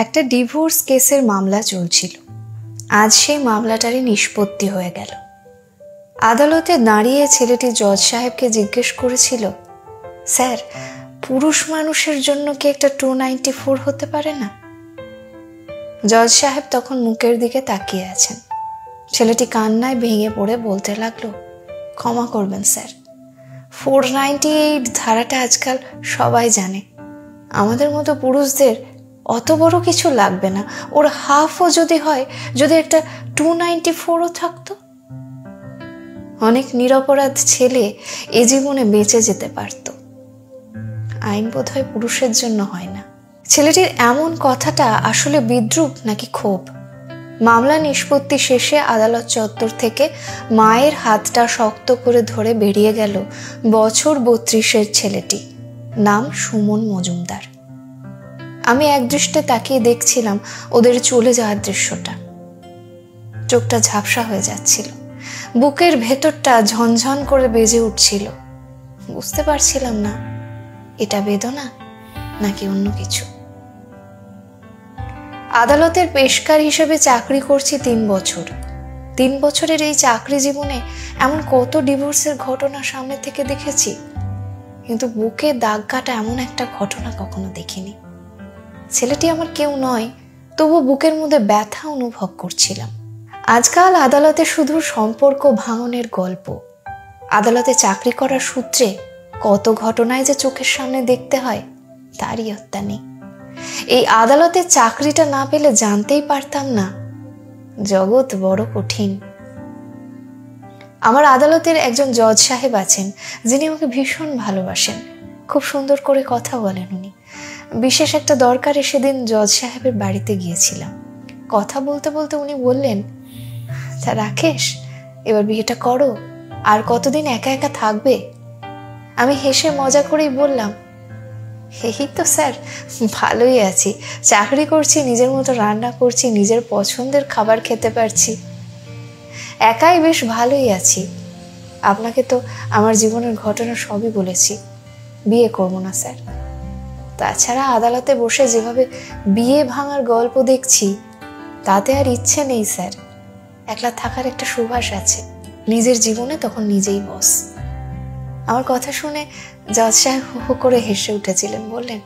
একটা ডিভোর্স কেসের মামলা চলছিল। আজ সেই মামলাটারই নিষ্পত্তি হয়ে গেল। আদালতে দাঁড়িয়ে ছেলেটি জজ সাহেবকে জিজ্ঞেস করেছিল, স্যার, পুরুষ মানুষের জন্য কি একটা 294 হতে পারে না? জজ সাহেব তখন মুখের দিকে তাকিয়ে আছেন। ছেলেটি কান্নায় ভেঙে পড়ে বলতে লাগলো, ক্ষমা করবেন স্যার, 498 ধারাটা আজকাল সবাই জানে। আমাদের মতো পুরুষদের অত বড় কিছু লাগবে না, ওর হাফও যদি হয়, যদি একটা 294ও থাকতো, অনেক নিরপরাধ ছেলে এ জীবনে বেঁচে যেতে পারত। আইন বোধহয় পুরুষের জন্য হয় না। ছেলেটির এমন কথাটা আসলে বিদ্রূপ নাকি ক্ষোভ? মামলা নিষ্পত্তি শেষে আদালত চত্বর থেকে মায়ের হাতটা শক্ত করে ধরে বেরিয়ে গেল বছর 32-এর ছেলেটি, নাম সুমন মজুমদার। আমি একদৃষ্টে তাকিয়ে দেখছিলাম ওদের চলে যাওয়ার দৃশ্যটা। চোখটা ঝাপসা হয়ে যাচ্ছিল, বুকের ভেতরটা ঝনঝন করে বেজে উঠছিল। বুঝতে পারছিলাম না এটা বেদনা নাকি অন্য কিছু। আদালতের পেশকার হিসেবে চাকরি করছি 3 বছর। 3 বছরের এই চাকরি জীবনে এমন কত ডিভোর্সের ঘটনা সামনে থেকে দেখেছি, কিন্তু বুকে দাগ কাটা এমন একটা ঘটনা কখনো দেখিনি। ছেলেটি আমার কেউ নয়, তবু বুকের মধ্যে ব্যথা অনুভব করছিলাম। আজকাল আদালতে শুধু সম্পর্ক ভাঙনের গল্প। আদালতে চাকরি করার সূত্রে কত ঘটনায় যে চোখের সামনে দেখতে হয় তারই অত্যা নেই। এই আদালতের চাকরিটা না পেলে জানতেই পারতাম না জগৎ বড় কঠিন। আমার আদালতের একজন জজ সাহেব আছেন, যিনি আমাকে ভীষণ ভালোবাসেন। খুব সুন্দর করে কথা বলেন উনি। বিশেষ একটা দরকারে সেদিন জজ সাহেবের বাড়িতে গিয়েছিলাম। কথা বলতে বলতে উনি বললেন, তা রাকেশ, এবার বিয়েটা করো, আর কতদিন একা একা থাকবে? আমি হেসে মজা করেই বললাম, এই তো স্যার, ভালোই আছি, চাকরি করছি, নিজের মতো রান্না করছি, নিজের পছন্দের খাবার খেতে পারছি, একাই বেশ ভালোই আছি। আপনাকে তো আমার জীবনের ঘটনা সবই বলেছি, বিয়ে করবো না স্যার। তাছাড়া আদালতে বসে যেভাবে বিয়ে ভাঙার গল্প দেখছি, তাতে আর ইচ্ছে নেই স্যার। একলা থাকার একটা সুবাস আছে, নিজের জীবনে তখন নিজেই বস। আমার কথা শুনে জজ সাহেব হু হু করে হেসে উঠেছিলেন, বললেন,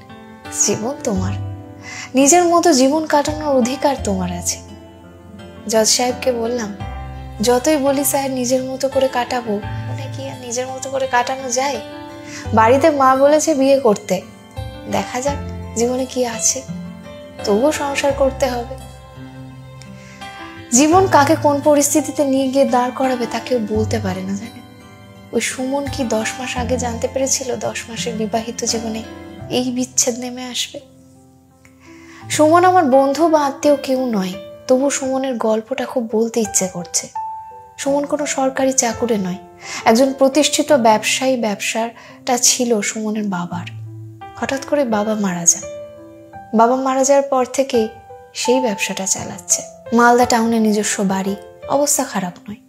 জীবন তোমার, নিজের মতো জীবন কাটানোর অধিকার তোমার আছে। জজ সাহেবকে বললাম, যতই বলি স্যার নিজের মতো করে কাটাবো, মানে কি আর নিজের মতো করে কাটানো যায়? বাড়িতে মা বলেছে বিয়ে করতে, দেখা যাক জীবনে কি আছে, তবুও সংসার করতে হবে। জীবন কাকে কোন পরিস্থিতিতে নিয়ে গিয়ে দাঁড় করাবে তা কেউ বলতে পারে না, জানেন? ওই সুমন কি 10 মাস আগে জানতে পেরেছিল 10 মাসের বিবাহিত জীবনে এই বিচ্ছেদ নেমে আসবে? সুমন আমার বন্ধু বা আত্মীয় কেউ নয়, তবু সুমনের গল্পটা খুব বলতে ইচ্ছে করছে। সুমন কোনো সরকারি চাকুরে নয়, একজন প্রতিষ্ঠিত ব্যবসায়ী। ব্যবসাটা ছিল সুমনের বাবার। হঠাৎ করে বাবা মারা যান। বাবা মারা যাওয়ার পর থেকে সেই ব্যবসাটা চালাচ্ছে। মালদা টাউনে নিজস্ব বাড়ি, অবস্থা খারাপ নয়।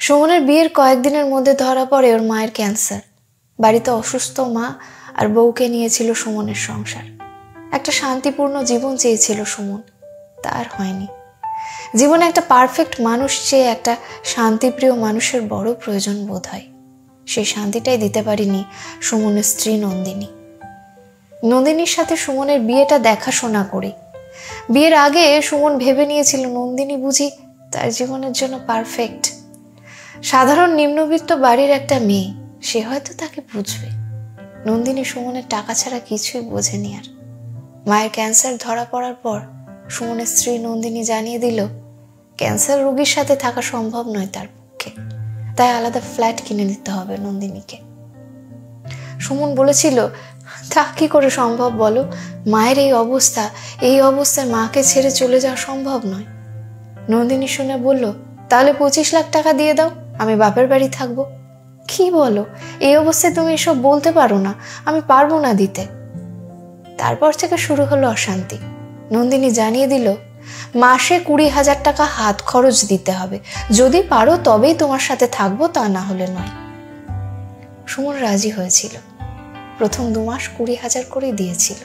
সুমনের বিয়ের কয়েকদিনের মধ্যে ধরা পড়ে ওর মায়ের ক্যান্সার। বাড়িতে অসুস্থ মা আর বউকে নিয়েছিল সুমনের সংসার। একটা শান্তিপূর্ণ জীবন চেয়েছিল সুমন, তার হয়নি। জীবনে একটা পারফেক্ট মানুষ চেয়ে একটা শান্তিপ্রিয় মানুষের বড় প্রয়োজন বোধ হয়। সেই শান্তিটাই দিতে পারিনি সুমনের স্ত্রী নন্দিনী। নন্দিনীর সাথে সুমনের বিয়েটা দেখাশোনা করে বিয়ের আগে সুমন ভেবে নিয়েছিল নন্দিনী বুঝি তার জীবনের জন্য পারফেক্ট। সাধারণ নিম্নবিত্ত বাড়ির একটা মেয়ে, সে হয়তো তাকে বুঝবে। নন্দিনী সুমনের টাকা ছাড়া কিছুই বোঝেনি। আর মায়ের ক্যান্সার ধরা পড়ার পর সুমনের স্ত্রী নন্দিনী জানিয়ে দিল ক্যান্সার রোগীর সাথে থাকা সম্ভব নয় তার পক্ষে, তাই আলাদা ফ্ল্যাট কিনে দিতে হবে নন্দিনীকে। সুমন বলেছিল, তা কি করে সম্ভব বলো? মায়ের এই অবস্থায় মাকে ছেড়ে চলে যাওয়া সম্ভব নয়। নন্দিনী শুনে বলল, তাহলে 25 লাখ টাকা দিয়ে দাও, আমি বাপের বাড়ি থাকবো। কি বলো, এই অবস্থায় তুমি এসব বলতে পারো না, আমি পারবো না দিতে। তারপর থেকে শুরু হলো অশান্তি। নন্দিনী জানিয়ে দিল, মাসে 20,000 টাকা হাত খরচ দিতে হবে, যদি পারো তবেই তোমার সাথে থাকবো, তা না হলে নয়। সুমন রাজি হয়েছিল। প্রথম 2 মাস 20,000 করে দিয়েছিল।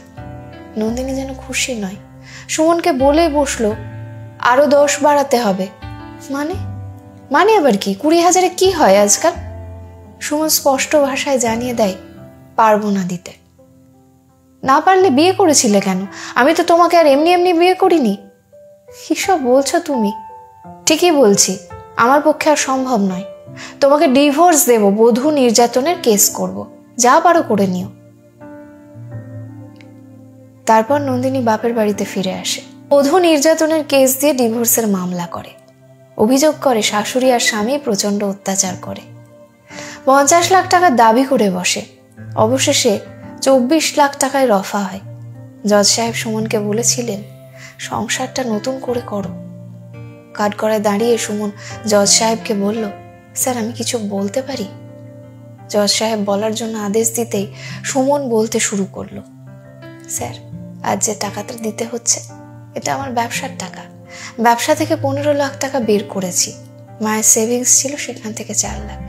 নন্দিনী যেন খুশি নয়। সুমনকে বলেই বসলো আরো 10 বাড়াতে হবে। মানে মানে আবার কি? 20,000-এ কি হয় আজকাল? সুমন স্পষ্ট ভাষায় জানিয়ে দেয় পারবো না দিতে। না পারলে বিয়ে করেছিলে কেন? আমি তো তোমাকে আর এমনি এমনি বিয়ে করিনি। কিসব বলছো তুমি? ঠিকই বলছি, আমার পক্ষে আর সম্ভব নয়। তোমাকে ডিভোর্স দেব, বধূ নির্যাতনের কেস করব, যা পারো করে নিও। তারপর নন্দিনী বাপের বাড়িতে ফিরে আসে। বধূ নির্যাতনের কেস দিয়ে ডিভোর্সের মামলা করে। অভিযোগ করে শাশুড়ি আর স্বামী প্রচন্ড অত্যাচার করে। 50 লাখ টাকা দাবি করে বসে। অবশেষে 24 লাখ টাকায় রফা হয়। জজ সাহেব সুমনকে বলেছিলেন সংসারটা নতুন করে করো। কাঠগড়ায় দাঁড়িয়ে সুমন জজ সাহেবকে বলল, স্যার আমি কিছু বলতে পারি? জজ সাহেব বলার জন্য আদেশ দিতেই সুমন বলতে শুরু করলো, স্যার আজ যে টাকাটা দিতে হচ্ছে এটা আমার ব্যবসার টাকা। ব্যবসা থেকে 15 লাখ টাকা বের করেছি। মায়ের সেভিংস ছিল, সেখান থেকে 4 লাখ।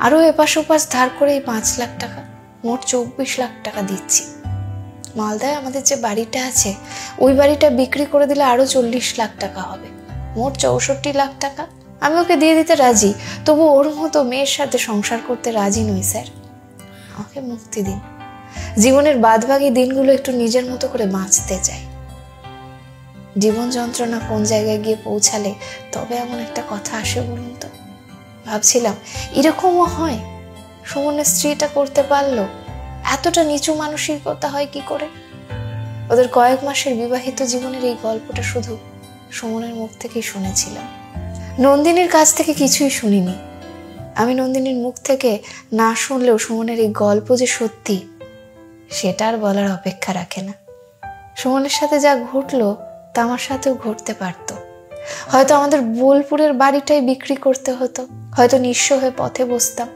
আরো এপাশ ওপাশ ধার করে এই 5 লাখ টাকা, মোট 24 লাখ টাকা দিচ্ছি। মালদায় আমাদের যে বাড়িটা আছে ওই বাড়িটা বিক্রি করে দিলে আরো 40 লাখ টাকা হবে, মোট 64 লাখ টাকা। আমি ওকে দিয়ে দিতে রাজি, তবু ওর মতো মেয়ের সাথে সংসার করতে রাজি নই স্যার। আমাকে মুক্তি দিন। জীবনের বাদবাকি দিনগুলো একটু নিজের মতো করে বাঁচতে চাই। জীবন যন্ত্রণা কোন জায়গায় গিয়ে পৌঁছালে তবে এমন একটা কথা আসে বলুন তো? ভাবছিলাম এরকমও হয়? সুমনের স্ত্রীটা করতে পারলো? এতটা নিচু মানসিকতা হয় কি করে? ওদের কয়েক মাসের বিবাহিত জীবনের এই গল্পটা শুধু সুমনের মুখ থেকেই শুনেছিলাম, নন্দিনীর কাছ থেকে কিছুই শুনিনি। আমি নন্দিনীর মুখ থেকে না শুনলেও সুমনের এই গল্প যে সত্যি সেটা আর বলার অপেক্ষা রাখে না। সুমনের সাথে যা ঘটলো তা আমার সাথেও ঘটতে পারতো। হয়তো আমাদের বোলপুরের বাড়িটাই বিক্রি করতে হতো, হয়তো নিঃস্ব হয়ে পথে বসতাম।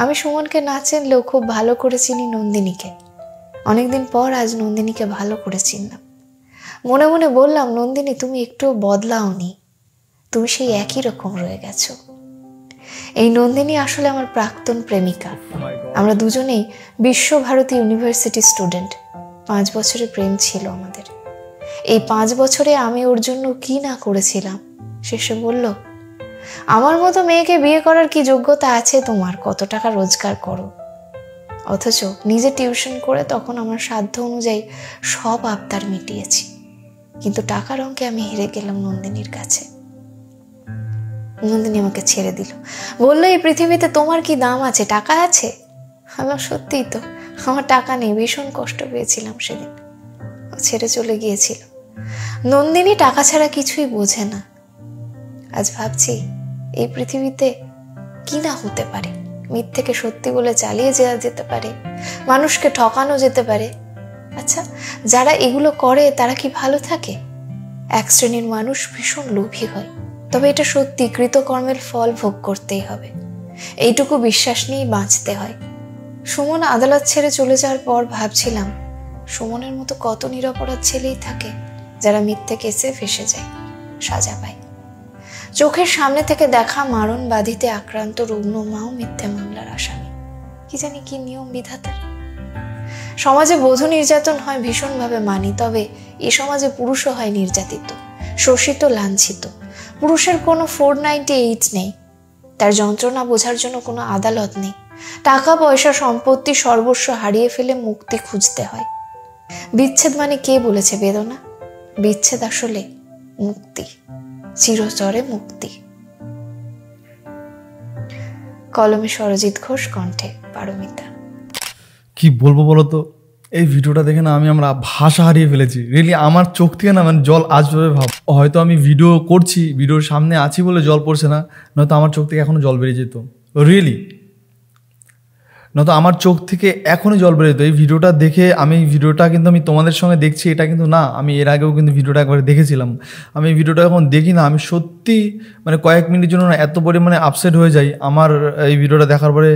আমি সুমনকে না চিনলেও খুব ভালো করে চিনি নন্দিনীকে। অনেকদিন পর আজ নন্দিনীকে ভালো করে চিনলাম। মনে মনে বললাম, নন্দিনী তুমি একটুও বদলাওনি, তুমি সেই একই রকম রয়ে গেছো। এই নন্দিনী আসলে আমার প্রাক্তন প্রেমিকা। আমরা দুজনেই বিশ্বভারতী ইউনিভার্সিটি স্টুডেন্ট। 5 বছরের প্রেম ছিল আমাদের। এই 5 বছরে আমি ওর জন্য কি না করেছিলাম। শেষে বলল, আমার মতো মেয়েকে বিয়ে করার কি যোগ্যতা আছে তোমার? কত টাকা রোজগার করো? অথচ নিজে টিউশন করে তখন আমার সাধ্য অনুযায়ী সব আবদার মিটিয়েছি, কিন্তু টাকার অঙ্কে আমি হেরে গেলাম নন্দিনীর কাছে। নন্দিনী আমাকে ছেড়ে দিল, বললো এই পৃথিবীতে তোমার কি দাম আছে? টাকা আছে? আমার সত্যিই তো, আমার টাকা নেই। ভীষণ কষ্ট পেয়েছিলাম সেদিন। ছেড়ে চলে গিয়েছিল। নন্দিনী টাকা ছাড়া কিছুই বোঝে না। আজ ভাবছি এই পৃথিবীতে কি না হতে পারে। মিথ্যেকে সত্যি বলে চালিয়ে যাওয়া যেতে পারে, মানুষকে ঠকানো যেতে পারে। আচ্ছা, যারা এগুলো করে তারা কি ভালো থাকে? এক শ্রেণীর মানুষ ভীষণ লোভী হয়, তবে এটা সত্যি কৃতকর্মের ফল ভোগ করতেই হবে, এইটুকু বিশ্বাস নিয়েই বাঁচতে হয়। সুমন আদালত ছেড়ে চলে যাওয়ার পর ভাবছিলাম, সুমনের মতো কত নিরপরাধ ছেলেই থাকে যারা মিথ্যে কেসে ফেসে যায়, সাজা পায়। চোখের সামনে থেকে দেখা মারণ বাধিতে আক্রান্ত রুগ্ন মাও মিথ্যে মামলার আসামি। কি জানি কি নিয়ম বিধাতার। সমাজে বধূ নির্যাতন হয় ভীষণভাবে মানি, তবে এ সমাজে পুরুষও হয় নির্যাতিত, শোষিত, লাঞ্ছিত। পুরুষের কোনো 498 নেই, তার যন্ত্রণা বোঝার জন্য কোনো আদালত নেই। টাকা পয়সা সম্পত্তি সর্বস্ব হারিয়ে ফেলে মুক্তি খুঁজতে হয়। বিচ্ছেদ মানে কে বলেছে বেদনা? বিচ্ছেদ আসলে মুক্তি, চিরতরে মুক্তি। কলমে সরজিৎ ঘোষ, কণ্ঠে পারমিতা। কি বলবো বলো তো, এই ভিডিওটা দেখে না আমরা ভাষা হারিয়ে ফেলেছি। রিয়েলি আমার চোখ থেকে না জল আসবে ভাব। হয়তো আমি ভিডিও করছি, ভিডিওর সামনে আছি বলে জল পড়ছে না, নয়তো আমার চোখ থেকে এখনো জল বেরিয়ে যেত। রিয়েলি নয়তো আমার চোখ থেকে এখনই জল বেরিয়ে যেত। এই ভিডিওটা দেখে ভিডিওটা কিন্তু আমি তোমাদের সঙ্গে দেখছি, এটা কিন্তু না, আমি এর আগেও কিন্তু ভিডিওটা একবার দেখেছিলাম। আমি এই ভিডিওটা এখন দেখি না, আমি সত্যি কয়েক মিনিটের জন্য না এত পরিমাণে আপসেট হয়ে যাই আমার এই ভিডিওটা দেখার পরে।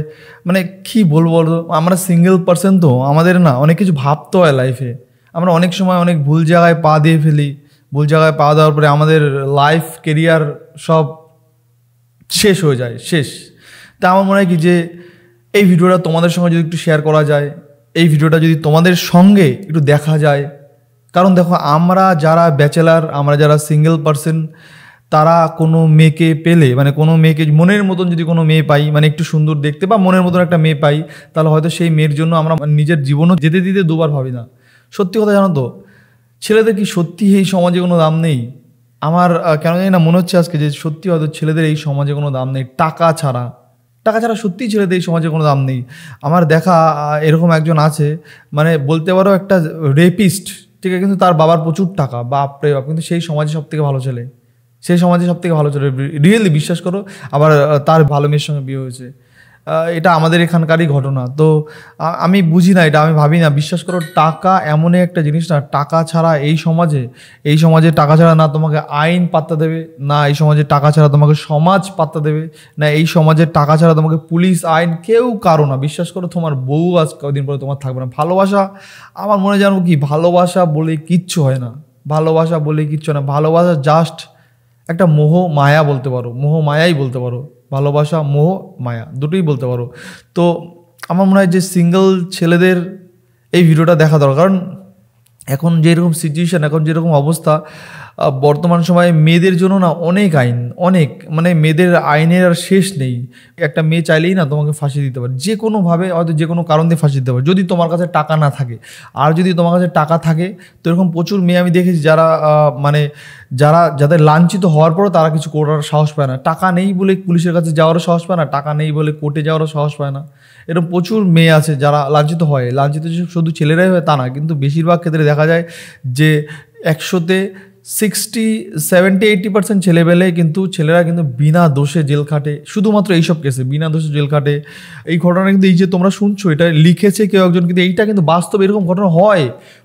কি বলবো, আমরা সিঙ্গেল পার্সন, তো আমাদের না অনেক কিছু ভাবতে হয় লাইফে। আমরা অনেক সময় অনেক ভুল জায়গায় পা দিয়ে ফেলি। ভুল জায়গায় পা দেওয়ার পরে আমাদের লাইফ কেরিয়ার সব শেষ হয়ে যায়, শেষ। তা আমার মনে হয় কি যে এই ভিডিওটা তোমাদের সঙ্গে যদি একটু শেয়ার করা যায়, এই ভিডিওটা যদি তোমাদের সঙ্গে একটু দেখা যায়, কারণ দেখো, আমরা যারা ব্যাচেলার, আমরা যারা সিঙ্গেল পার্সন, তারা কোনো মেয়েকে পেলে, মানে কোনো মেয়েকে মনের মতন যদি কোনো মেয়ে পাই, মানে একটু সুন্দর দেখতে বা মনের মতন একটা মেয়ে পাই, তাহলে হয়তো সেই মেয়ের জন্য আমরা নিজের জীবনও যেতে দিতে দুবার ভাবি না। সত্যি কথা জানো তো, ছেলেদের কি সত্যি এই সমাজে কোনো দাম নেই? আমার কেন জানি না মনে হচ্ছে আজকে যে সত্যি হয়তো ছেলেদের এই সমাজে কোনো দাম নেই, টাকা ছাড়া সত্যিই ছেলেদের এই সমাজে কোনো দাম নেই। আমার দেখা এরকম একজন আছে, মানে বলতে পারো একটা রেপিস্ট, ঠিক আছে, কিন্তু তার বাবার প্রচুর টাকা, বাপরে বাপ, কিন্তু সেই সমাজে সব থেকে ভালো ছেলে, রিয়েলি বিশ্বাস করো। আবার তার ভালো মেয়ের সঙ্গে বিয়ে হয়েছে। এটা আমাদের এখানকারই ঘটনা। তো আমি বুঝি না এটা, আমি ভাবি না, বিশ্বাস করো, টাকা এমনই একটা জিনিস না, টাকা ছাড়া এই সমাজে টাকা ছাড়া না তোমাকে আইন পাত্তা দেবে, না এই সমাজে টাকা ছাড়া তোমাকে সমাজ পাত্তা দেবে, না এই সমাজে টাকা ছাড়া তোমাকে পুলিশ আইন কেউ কারো না। বিশ্বাস করো, তোমার বউ আজ কদিন পরে তোমার থাকবে না। ভালোবাসা, আমার মনে জানো কি, ভালোবাসা বলে কিচ্ছু হয় না, ভালোবাসা জাস্ট একটা মোহ মায়া বলতে পারো, মায়াই বলতে পারো। ভালোবাসা, মোহ, মায়া দুটোই বলতে পারো। তো আমার মনে হয় যে সিঙ্গেল ছেলেদের এই ভিডিওটা দেখা দরকার। কারণ এখন যেরকম সিচুয়েশান, এখন যেরকম অবস্থা, বর্তমান সময়ে মেয়েদের জন্য না অনেক মানে মেয়েদের আইনের আর শেষ নেই। একটা মেয়ে চাইলেই না তোমাকে ফাঁসি দিতে পারে, যে কোনোভাবে, হয়তো যে কোনো কারণ দিয়ে ফাঁসি দিতে পারে, যদি তোমার কাছে টাকা না থাকে। আর যদি তোমার কাছে টাকা থাকে, তো এরকম প্রচুর মেয়ে আমি দেখেছি যারা যাদের লাঞ্ছিত হওয়ার পরও তারা কিছু করার সাহস পায় না। টাকা নেই বলে পুলিশের কাছে যাওয়ারও সাহস পায় না, টাকা নেই বলে কোর্টে যাওয়ারও সাহস পায় না। এরকম প্রচুর মেয়ে আছে যারা লাঞ্ছিত হয়। লাঞ্ছিত শুধু ছেলেরাই হয় তা না, কিন্তু বেশিরভাগ ক্ষেত্রে দেখা যায় যে 100-তে 60-70-80% ছেলেরা কিন্তু বিনা দোষে জেল খাটে, শুধুমাত্র এইসব কেসে বিনা দোষে জেল খাটে। এই ঘটনা কিন্তু, এই যে তোমরা শুনছো, এটা লিখেছে কেউ একজন, কিন্তু এইটা কিন্তু বাস্তব, এরকম ঘটনা হয়,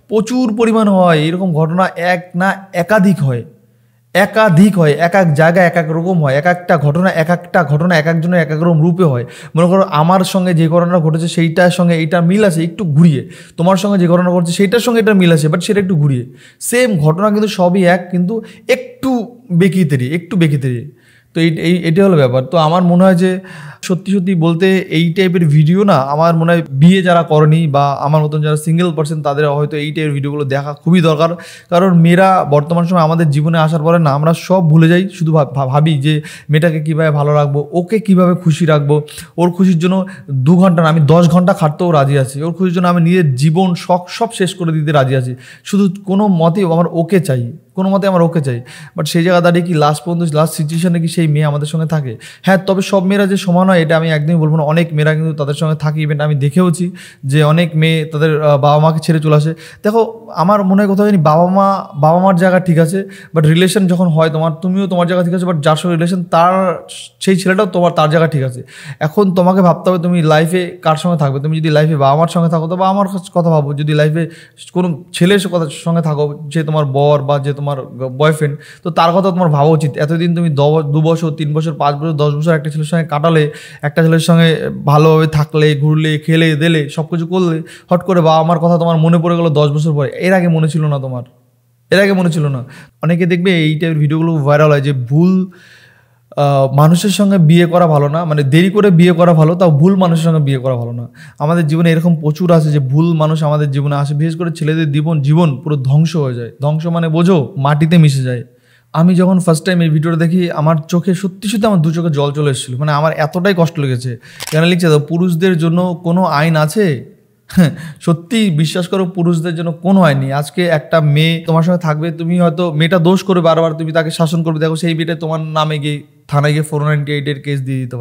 প্রচুর পরিমাণ হয়। এরকম ঘটনা এক না একাধিক হয়, এক এক জায়গায় এক এক রকম হয়। এক একটা ঘটনা এক একজনের এক এক রকম রূপে হয়। মনে করো আমার সঙ্গে যে ঘটনা ঘটেছে সেইটার সঙ্গে এইটা মিল আছে একটু ঘুরিয়ে, তোমার সঙ্গে যে ঘটনা ঘটছে সেইটার সঙ্গে এটা মিল আছে, বাট সেটা একটু ঘুরিয়ে। সেম ঘটনা কিন্তু সবই এক, কিন্তু একটু বেঁকিতে। তো এটা হলো ব্যাপার। তো আমার মনে হয় যে সত্যি বলতে এই টাইপের ভিডিও না, আমার মনে হয় বিয়ে যারা করেনি বা আমার মতন যারা সিঙ্গেল পার্সন, তাদের হয়তো এই টাইপের ভিডিওগুলো দেখা খুবই দরকার। কারণ মেয়েরা বর্তমান সময় আমাদের জীবনে আসার পরে না, আমরা সব ভুলে যাই, শুধু ভাবি যে মেয়েটাকে কীভাবে ভালো রাখবো, ওকে কীভাবে খুশি রাখবো, ওর খুশির জন্য 2 ঘন্টা না, আমি 10 ঘন্টা খাটতেও রাজি আছি, ওর খুশির জন্য আমি নিজের জীবন সব শেষ করে দিতে রাজি আছি, শুধু কোনো মতেই আমার ওকে চাই, বাট সেই জায়গা দাঁড়িয়ে কি লাস্ট সিচুয়েশনে কি সেই মেয়ে আমাদের সঙ্গে থাকে? হ্যাঁ, তবে সব মেয়েরা যে সমান হয় এটা আমি একদমই বলবো না। অনেক মেয়েরা কিন্তু তাদের সঙ্গে থাকে, ইভেন আমি দেখেওছি যে অনেক মেয়ে তাদের বাবা মাকে ছেড়ে চলে আসে। দেখো, আমার মনে হয় কোথাও জানি বাবা মার জায়গা ঠিক আছে, বাট রিলেশন যখন হয় তুমিও তোমার জায়গা ঠিক আছে, বাট যার সঙ্গে রিলেশন সেই ছেলেটাও তার জায়গা ঠিক আছে। এখন তোমাকে ভাবতে হবে তুমি লাইফে কার সঙ্গে থাকবে। তুমি যদি লাইফে বাবা মার সঙ্গে থাকো তো বাবা মার কথা ভাবো, যদি লাইফে কোনো ছেলের সঙ্গে থাকো, যে তোমার বর বা যে তোমার বয়ফ্রেন্ড, তো তার কথা তোমার ভাবা উচিত। এতদিন তুমি 2 বছর 3 বছর 5 বছর 10 বছর একটা ছেলের সঙ্গে কাটালে, একটা ছেলের সঙ্গে ভালোভাবে থাকলে, ঘুরলে, খেলে দিলে, সব কিছু করলে, হট করে বাবা আমার কথা তোমার মনে পড়ে গেলো 10 বছর পরে। এর আগে মনে ছিল না। অনেকে দেখবে এই টাইপের ভিডিওগুলো ভাইরাল হয় যে ভুল মানুষের সঙ্গে বিয়ে করা ভালো না, মানে দেরি করে বিয়ে করা ভালো, তাও ভুল মানুষের সঙ্গে বিয়ে করা ভালো না। আমাদের জীবনে এরকম প্রচুর আছে যে ভুল মানুষ আমাদের জীবনে আসে, বিশেষ করে ছেলেদের জীবন পুরো ধ্বংস হয়ে যায়। ধ্বংস মানে বোঝো, মাটিতে মিশে যায়। আমি যখন ফার্স্ট টাইম এই ভিডিওটা দেখি, আমার চোখে সত্যি আমার 2 চোখে জল চলে এসেছিলো। মানে আমার এতটাই কষ্ট লেগেছে। কেন লিখছে তো, পুরুষদের জন্য কোনো আইন আছে? সত্যি বিশ্বাস করো, পুরুষদের জন্য কোনো আইন নেই। আজকে একটা মেয়ে তোমার সঙ্গে থাকবে, তুমি হয়তো মেয়েটা দোষ করে বারবার তুমি তাকে শাসন করবে, দেখো সেই মেয়েটা তোমার নামে গিয়ে থানায় গিয়ে 498-এর কেস দিয়ে দিতে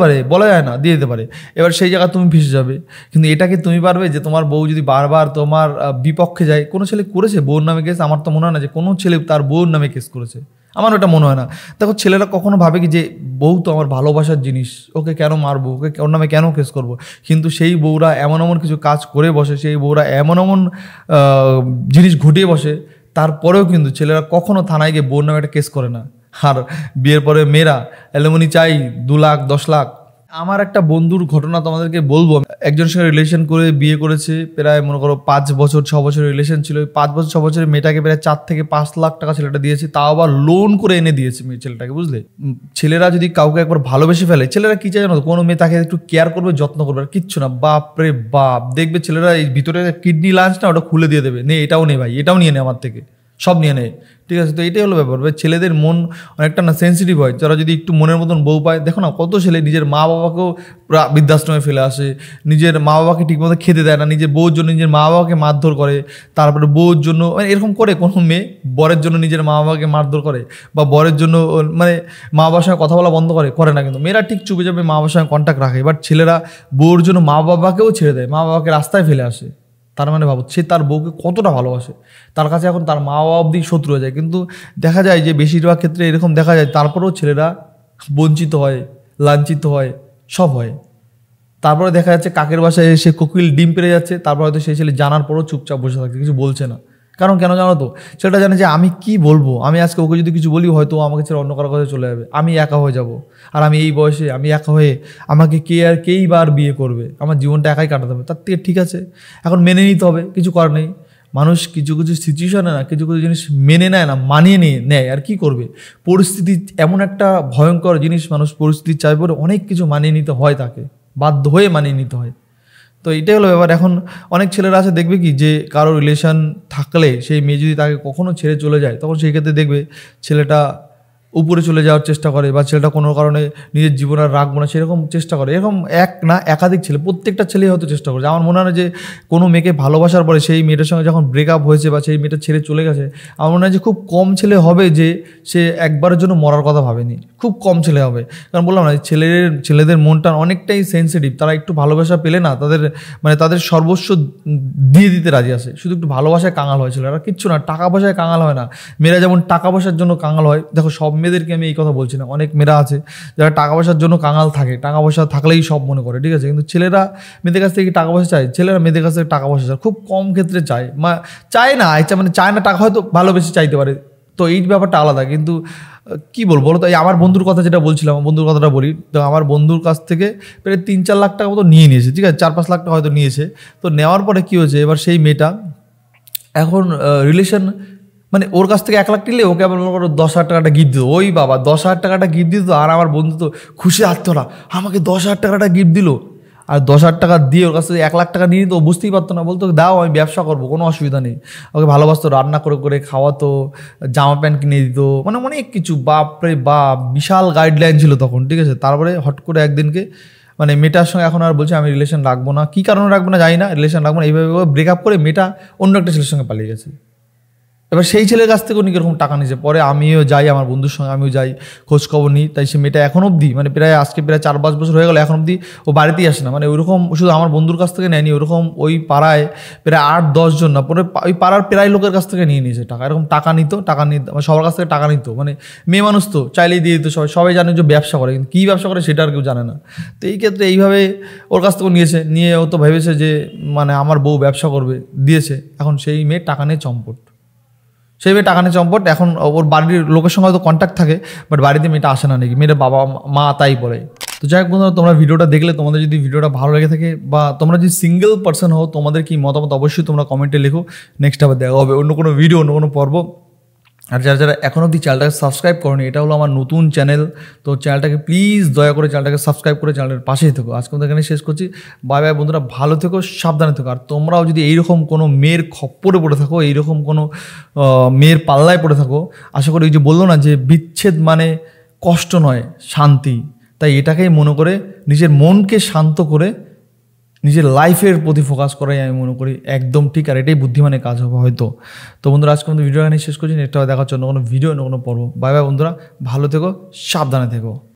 পারে, বলা যায় না, দিয়ে দিতে পারে। এবার সেই জায়গা তুমি ফেসে যাবে। কিন্তু এটাকে তুমি পারবে যে তোমার বউ যদি বারবার তোমার বিপক্ষে যায়? কোনো ছেলে করেছে বউর নামে কেস? আমার তো মনে হয় না যে কোনো ছেলে তার বউর নামে কেস করেছে, আমার ওটা মনে হয় না। দেখো, ছেলেরা কখনো ভাবে কি যে বউ তো আমার ভালোবাসার জিনিস, ওকে কেন মারবো, ওকে ওর নামে কেন কেস করবো? কিন্তু সেই বউরা এমন কিছু কাজ করে বসে, সেই বউরা এমন জিনিস ঘটিয়ে বসে, তারপরেও কিন্তু ছেলেরা কখনো থানায় গিয়ে বউর নামে একটা কেস করে না। আর বিয়ের পরে মেয়েরা অ্যালুমিনি চাই 2 লাখ 10 লাখ। আমার একটা বন্ধুর ঘটনা তোমাদেরকে বলবো। একজনের সঙ্গে রিলেশন করে বিয়ে করেছে, প্রায় মনে করো 5 বছর 6 বছর রিলেশন ছিল। 5 বছর 6 বছরের মেয়েটাকে প্রায় 4 থেকে 5 লাখ টাকা ছেলেটা দিয়েছে, তাও আবার লোন করে এনে দিয়েছে ছেলেটাকে, বুঝলে। ছেলেরা যদি কাউকে একবার ভালোবেসে ফেলে, ছেলেরা কি চায় জানো, কোনো মেয়ে তাকে একটু কেয়ার করবে, যত্ন করবে, আর কিচ্ছু না। বাপ রে বাপ, দেখবে ছেলেরা এই ভিতরে কিডনি লাঞ্চ না ওটা খুলে দিয়ে দেবে, নে এটাও নেই ভাই, এটাও নিয়ে নে আমার থেকে, সব নিয়ে নেয়, ঠিক আছে। তো এটাই হলো ব্যাপার। ছেলেদের মন অনেকটা না সেন্সিটিভ হয়, যারা যদি একটু মনের মতন বউ পায়। দেখো না, কত ছেলে নিজের মা বাবাকেও বৃদ্ধাশ্রমে ফেলে আসে, নিজের মা বাবাকে ঠিকমতো খেতে দেয় না, নিজের বউর জন্য নিজের মা বাবাকে মারধর করে, তারপরে বউর জন্য এরকম করে। কোনো মেয়ে বরের জন্য নিজের মা বাবাকে মারধর করে, বা বরের জন্য মানে মা বাবার সঙ্গে কথা বলা বন্ধ করে না। কিন্তু মেয়েরা ঠিক চুপে যাবে, মা বাবার সঙ্গে কন্ট্যাক্ট রাখে। বাট ছেলেরা বউর জন্য মা বাবাকেও ছেড়ে দেয়, মা বাবাকে রাস্তায় ফেলে আসে। তার মানে ভাবো সে তার বউকে কতটা ভালোবাসে, তার কাছে এখন তার মা বাবা অবধি শত্রু হয়ে যায়। কিন্তু দেখা যায় যে বেশিরভাগ ক্ষেত্রে এরকম দেখা যায়, তারপরেও ছেলেরা বঞ্চিত হয়, লাঞ্ছিত হয়, সব হয়। তারপরে দেখা যাচ্ছে কাকের বাসায় এসে কোকিল ডিম পেড়ে যাচ্ছে, তারপর হয়তো সেই ছেলে জানার পরও চুপচাপ বসে থাকছে, কিছু বলছে না। কারণ কেন জানো তো, সেটা জানে যে আমি কি বলবো, আমি আজকে ওকে যদি কিছু বলি হয়তো আমাকে ছেড়ে অন্য কারো কাছে চলে যাবে, আমি একা হয়ে যাব। আর আমি এই বয়সে আমি একা হয়ে আমাকে কেই বার বিয়ে করবে, আমার জীবনটা একাই কাটাতে হবে। তার থেকে ঠিক আছে এখন মেনে নিতে হবে, কিছু করার নেই। মানুষ কিছু কিছু সিচুয়েশনে না কিছু কিছু জিনিস মেনে নেয় না, মানিয়ে নেয়। আর কি করবে, পরিস্থিতি এমন একটা ভয়ঙ্কর জিনিস, মানুষ পরিস্থিতির চাপে পড়ে অনেক কিছু মানিয়ে নিতে হয়, তাকে বাধ্য হয়ে মানিয়ে নিতে হয়। তো এইটাই হলো ব্যাপার। এখন অনেক ছেলেরা আছে দেখবে কি, যে কারো রিলেশন থাকলে সেই মেয়ে যদি তাকে কখনো ছেড়ে চলে যায়, তখন সেই ক্ষেত্রে দেখবে ছেলেটা উপরে চলে যাওয়ার চেষ্টা করে, বা ছেলেটা কোনো কারণে নিজের জীবন আর রাখবো না সেরকম চেষ্টা করে। এরকম এক না একাধিক ছেলে, প্রত্যেকটা ছেলে হয়তো চেষ্টা করছে। আমার মনে হয় যে কোনো মেয়েকে ভালোবাসার পরে সেই মেয়েটার সঙ্গে যখন ব্রেকআপ হয়েছে বা সেই মেয়েটা ছেড়ে চলে গেছে, আমার মনে হয় যে খুব কম ছেলে হবে যে সে একবারের জন্য মরার কথা ভাবেনি, খুব কম ছেলে হবে। কারণ বললাম না, ছেলেদের মনটা অনেকটাই সেন্সিটিভ, তারা একটু ভালোবাসা পেলে না তাদের সর্বস্ব দিয়ে দিতে রাজি আছে। শুধু একটু ভালোবাসায় কাঙাল হয় ছেলেরা, কিচ্ছু না, টাকা পয়সায় কাঙাল হয় না। মেয়েরা যেমন টাকা পয়সার জন্য কাঙাল হয়, দেখো সব মেয়েদেরকে আমি এই কথা বলছি না, অনেক মেয়েরা আছে যারা টাকা পয়সার জন্য কাঙাল থাকে, টাকা পয়সা থাকলেই সব মনে করে, ঠিক আছে। কিন্তু ছেলেরা মেয়েদের কাছ থেকে টাকা পয়সা চায়, ছেলেরা মেয়েদের কাছ থেকে টাকা পয়সা চায়, খুব কম ক্ষেত্রে চায়, চায় না, চায় না, টাকা হয়তো ভালোবেসে চাইতে পারে। তো এই ব্যাপারটা আলাদা। কিন্তু কি বলবো বলো তো, এই আমার বন্ধুর কথা যেটা বলছিলাম, আমার বন্ধুর কথাটা বলি। তো আমার বন্ধুর কাছ থেকে প্রায় 3-4 লাখ টাকা মতো নিয়ে নিয়েছে, ঠিক আছে, 4-5 লাখ টাকা হয়তো নিয়েছে। তো নেওয়ার পরে কী হয়েছে, এবার সেই মেয়েটা এখন রিলেশন মানে ওর কাছ থেকে 1 লাখ নিলে ওকে আবার মনে করো 10,000 টাকাটা গিফট দিত। ওই বাবা 10,000 টাকাটা গিফট দিত, আর আমার বন্ধু তো খুশি আত্মরা আমাকে 10,000 টাকাটা গিফট দিল। আর 10,000 টাকা দিয়ে ওর কাছ থেকে 1 লাখ টাকা নিয়ে নিত, ও বুঝতেই পারতো না, বলতো দাও আমি ব্যবসা করবো, কোনো অসুবিধা নেই। ওকে ভালোবাসতো, রান্না করে করে খাওয়াতো, জামা প্যান্ট কিনে দিত, মানে অনেক কিছু। বাপরে বাপ, বিশাল গাইডলাইন ছিল তখন, ঠিক আছে। তারপরে হট করে একদিনকে মানে মেয়েটার সঙ্গে এখন আর বলছে আমি রিলেশন রাখবো না, কী কারণে রাখবো না জানি না, রিলেশন রাখবো না, এইভাবে ব্রেকআপ করে মেয়েটা অন্য একটা ছেলের সঙ্গে পালিয়ে গেছে। এবার সেই ছেলের কাছ থেকে উনি এরকম টাকা নিয়েছে। পরে আমিও যাই, আমার বন্ধুর সঙ্গে আমিও যাই, খোঁজখবর নিই। তাই সে মেয়েটা এখন অবধি মানে আজকে প্রায় 4-5 বছর হয়ে গেল, এখন অবধি ও বাড়িতেই আসে না। মানে ওইরকম শুধু আমার বন্ধুর কাছ থেকে নেয়নি, ওরকম ওই পাড়ায় প্রায় 8-10 জন না, পরে ওই পাড়ার প্রায় লোকের কাছ থেকে নিয়ে নিয়েছে টাকা। এরকম টাকা নিত, মানে সবার কাছ থেকে টাকা নিত। মানে মেয়ে মানুষ তো চাইলেই দিয়ে দিত, সবাই জানে যে ব্যবসা করে, কিন্তু কী ব্যবসা করে সেটা আর কেউ জানে না। তো এই ক্ষেত্রে এইভাবে ওর কাছ থেকে নিয়ে ও তো ভেবেছে যে মানে আমার বউ ব্যবসা করবে, দিয়েছে। এখন সেই মেয়ে টাকা নিয়ে চম্পট, সেই মেয়ে টাকা নিয়ে চম্পট। এখন ওর বাড়ির লোকের সঙ্গে হয়তো কন্ট্যাক্ট থাকে, বাট বাড়িতে মেয়েটা আসে না নাকি, মেয়েটা বাবা মা তাই বলে। তো যাই হোক বন্ধুরা, তোমরা ভিডিওটা দেখলে, তোমাদের যদি ভিডিওটা ভালো লেগে থাকে বা তোমরা যদি সিঙ্গেল পার্সন হও, তোমাদের কি মতামত অবশ্যই তোমরা কমেন্টে লেখো। নেক্সট আবার দেখা হবে অন্য কোনো ভিডিও, অন্য কোনো পর্ব। আর যারা এখন অবধি চ্যানেলটাকে সাবস্ক্রাইব করোনি, এটা হলো আমার নতুন চ্যানেল, তো চ্যানেলটাকে প্লিজ দয়া করে চ্যানেলটাকে সাবস্ক্রাইব করে চ্যানেলের পাশেই থেকো। আজকে আমাদের এখানে শেষ করছি। বাই বাই বন্ধুরা, ভালো থেকো, সাবধানে থেকো। আর তোমরাও যদি এইরকম কোনো মেয়ের খপ্পরে পড়ে থাকো, এইরকম কোনো মেয়ের পাল্লায় পড়ে থাকো, আশা করি ওই যে বললো না যে বিচ্ছেদ মানে কষ্ট নয়, শান্তি, তাই এটাকেই মনে করে নিজের মনকে শান্ত করে নিজের লাইফের প্রতি ফোকাস করাই আমি মনে করি একদম ঠিক, আর এটাই বুদ্ধিমানের কাজ হবে হয়তো। তো বন্ধুরা, আজকে আমাদের ভিডিও এখানে শেষ করছি। নেক্সট দেখার জন্য কোনো ভিডিও, কোনো পর্ব। বাই বাই বন্ধুরা, ভালো থেকো, সাবধানে থেকো।